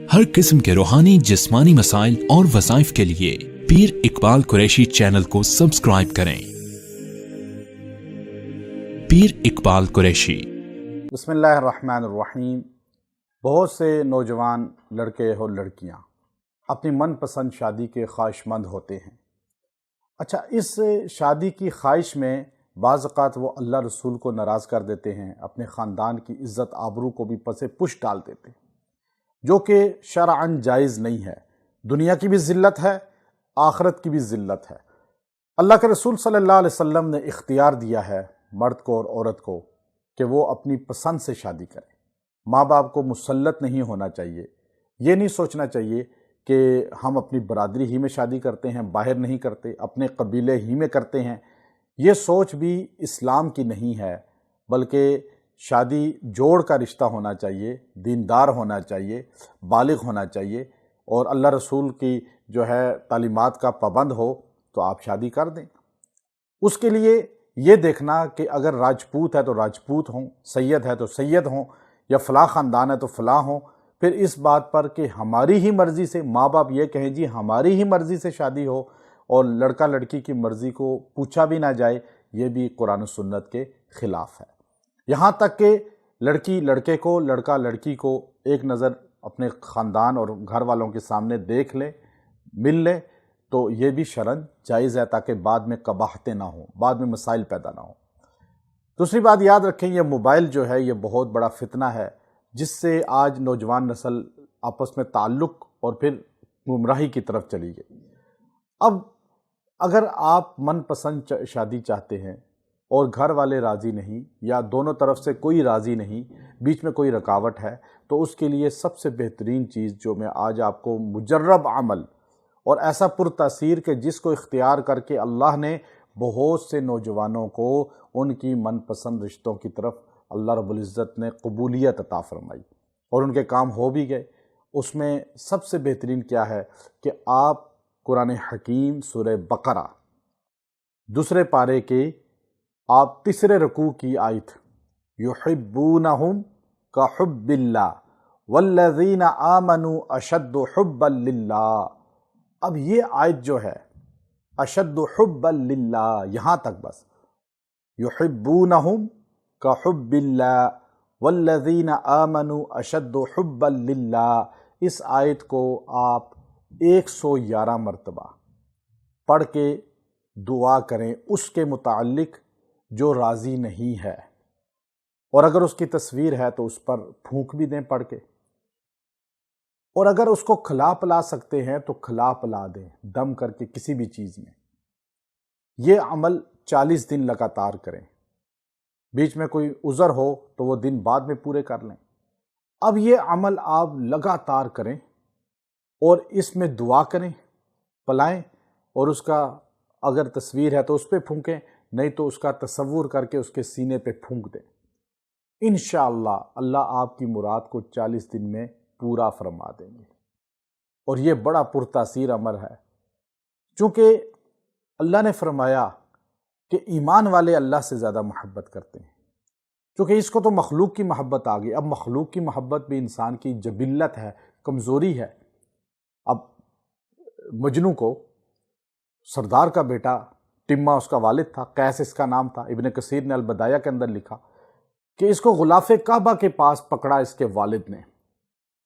हर किस्म के रूहानी जिस्मानी मसाइल और वज़ाइफ के लिए पीर इकबाल कुरैशी चैनल को सब्सक्राइब करें। पीर इकबाल कुरैशी। बिस्मिल्लाहिर्रहमानिर्रहीम। बहुत से नौजवान लड़के और लड़कियां अपनी मनपसंद शादी के ख्वाहिशमंद होते हैं। अच्छा, इस शादी की ख्वाहिश में बाज़ औक़ात वो अल्लाह रसूल को नाराज़ कर देते हैं, अपने ख़ानदान की इज़्ज़त आबरू को भी पसे पुश डाल देते हैं, जो कि शरअन जायज़ नहीं है। दुनिया की भी ज़िल्लत है, आखिरत की भी ज़िल्लत है। अल्लाह के रसूल सल्लल्लाहु अलैहि वसल्लम ने इख्तियार दिया है मर्द को और औरत को कि वो अपनी पसंद से शादी करें। माँ बाप को मुसल्लत नहीं होना चाहिए। ये नहीं सोचना चाहिए कि हम अपनी बरादरी ही में शादी करते हैं, बाहर नहीं करते, अपने कबीले ही में करते हैं। ये सोच भी इस्लाम की नहीं है, बल्कि शादी जोड़ का रिश्ता होना चाहिए, दीनदार होना चाहिए, बालिग होना चाहिए और अल्लाह रसूल की जो है तालीमात का पाबंद हो तो आप शादी कर दें। उसके लिए ये देखना कि अगर राजपूत है तो राजपूत हों, सैयद है तो सैयद हों, या फ़लाँ ख़ानदान है तो फ़लाँ हों। फिर इस बात पर कि हमारी ही मर्ज़ी से, माँ बाप ये कहें जी हमारी ही मर्ज़ी से शादी हो और लड़का लड़की की मर्ज़ी को पूछा भी ना जाए, ये भी कुरान और सुन्नत के ख़िलाफ़ है। यहाँ तक कि लड़की लड़के को, लड़का लड़की को एक नज़र अपने ख़ानदान और घर वालों के सामने देख ले, मिल ले, तो ये भी शरन जायज़ है, ताकि बाद में कबाहतें ना हो, बाद में मसाइल पैदा ना हो। दूसरी बात याद रखें, ये मोबाइल जो है ये बहुत बड़ा फितना है, जिससे आज नौजवान नस्ल आपस में ताल्लुक़ और फिर गुमराही की तरफ चली गई। अब अगर आप मनपसंद शादी चाहते हैं और घर वाले राज़ी नहीं, या दोनों तरफ से कोई राज़ी नहीं, बीच में कोई रुकावट है, तो उसके लिए सबसे बेहतरीन चीज़ जो मैं आज आपको मुजर्रब अमल और ऐसा पुरतासीर कि जिसको इख्तियार करके अल्लाह ने बहुत से नौजवानों को उनकी मनपसंद रिश्तों की तरफ अल्लाह रब्बुल इज़्ज़त ने कबूलियत अता फरमाई और उनके काम हो भी गए। उसमें सबसे बेहतरीन क्या है कि आप कुरान हकीम सूरह बकरा दूसरे पारे के आप तीसरे रुकू की आयत युहिब्बूनहुम का हुब्बिल्लाह वल्लज़ीना आमनू अशद्दु हुब्बन लिल्लाह। अब ये आयत जो है अशद्दु हुब्बन लिल्लाह, यहाँ तक बस, युहिब्बूनहुम का हुब्बिल्लाह वल्लज़ीना आमनू अशद्दु हुब्बन लिल्लाह। इस आयत को आप 111 मरतबा पढ़ के दुआ करें उसके मुताल्लिक जो राज़ी नहीं है, और अगर उसकी तस्वीर है तो उस पर फूंक भी दें पढ़ के, और अगर उसको खिला पिला सकते हैं तो खिला पिला दें दम करके किसी भी चीज़ में। ये अमल 40 दिन लगातार करें। बीच में कोई उज़र हो तो वो दिन बाद में पूरे कर लें। अब ये अमल आप लगातार करें और इसमें दुआ करें, पिलाएं, और उसका अगर तस्वीर है तो उस पर फूंकें, नहीं तो उसका तसव्वुर करके उसके सीने पे फूंक दें। इंशाअल्लाह अल्लाह आपकी मुराद को 40 दिन में पूरा फरमा देंगे। और ये बड़ा पुरतासीर अमल है, चूँकि अल्लाह ने फरमाया कि ईमान वाले अल्लाह से ज़्यादा मोहब्बत करते हैं। चूँकि इसको तो मखलूक की मोहब्बत आ गई, अब मखलूक की मोहब्बत भी इंसान की जबिल्लत है, कमज़ोरी है। अब मजनू को सरदार का बेटा टिम्मा उसका वालिद था, कैस इसका नाम था। इब्न कसीर ने अल-बदाया के अंदर लिखा कि इसको गुलाफ़े काबा के पास पकड़ा इसके वालिद ने।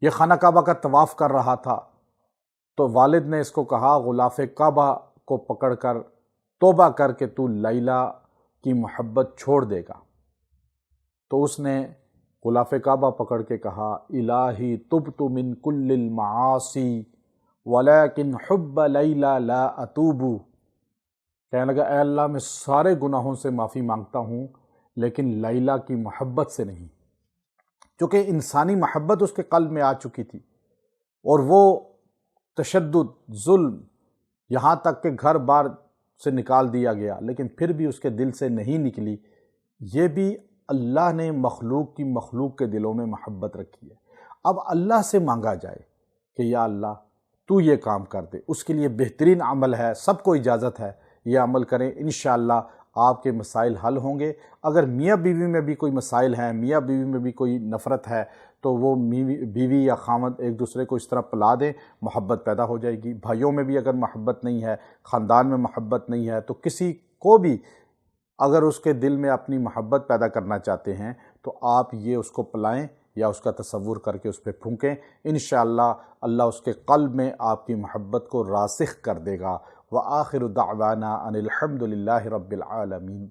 ये खाना काबा का तवाफ़ कर रहा था, तो वालिद ने इसको कहा गुलाफ़े काबा को पकड़कर तौबा करके तू लैला की मोहब्बत छोड़ देगा। तो उसने गुलाफ़े काबा पकड़ के कहा इलाही तुब्तु मिन कुल्लिल मआसी वलाकिन हुब्ब लैला ला अतूबू। कहने लगा, ऐ अल्लाह मैं सारे गुनाहों से माफ़ी मांगता हूँ, लेकिन लैला की मोहब्बत से नहीं। क्योंकि इंसानी मोहब्बत उसके क़ल्ब में आ चुकी थी, और वो तशद्दुद, जुल्म, यहाँ तक कि घर बार से निकाल दिया गया, लेकिन फिर भी उसके दिल से नहीं निकली। ये भी अल्लाह ने मखलूक की मखलूक के दिलों में मोहब्बत रखी है। अब अल्लाह से मांगा जाए कि या अल्लाह तू ये काम कर दे, उसके लिए बेहतरीन अमल है, सबको इजाज़त है, ये अमल करें। इंशाअल्लाह आपके मसाइल हल होंगे। अगर मियाँ बीवी में भी कोई मसाइल हैं, मियाँ बीवी में भी कोई नफ़रत है, تو وہ بیوی یا خاوند ایک دوسرے کو اس طرح پلا دیں، محبت پیدا ہو جائے گی۔ بھائیوں میں بھی اگر محبت نہیں ہے، خاندان میں محبت نہیں ہے، تو کسی کو بھی اگر اس کے دل میں اپنی محبت پیدا کرنا چاہتے ہیں تو آپ یہ اس کو پلائیں یا اس کا تصور کر کے اس پہ پھونکیں، انشاءاللہ اللہ اس کے قلب میں آپ کی محبت کو راسخ کر دے گا۔ وآخر دعوانا ان الحمد للہ رب العالمین۔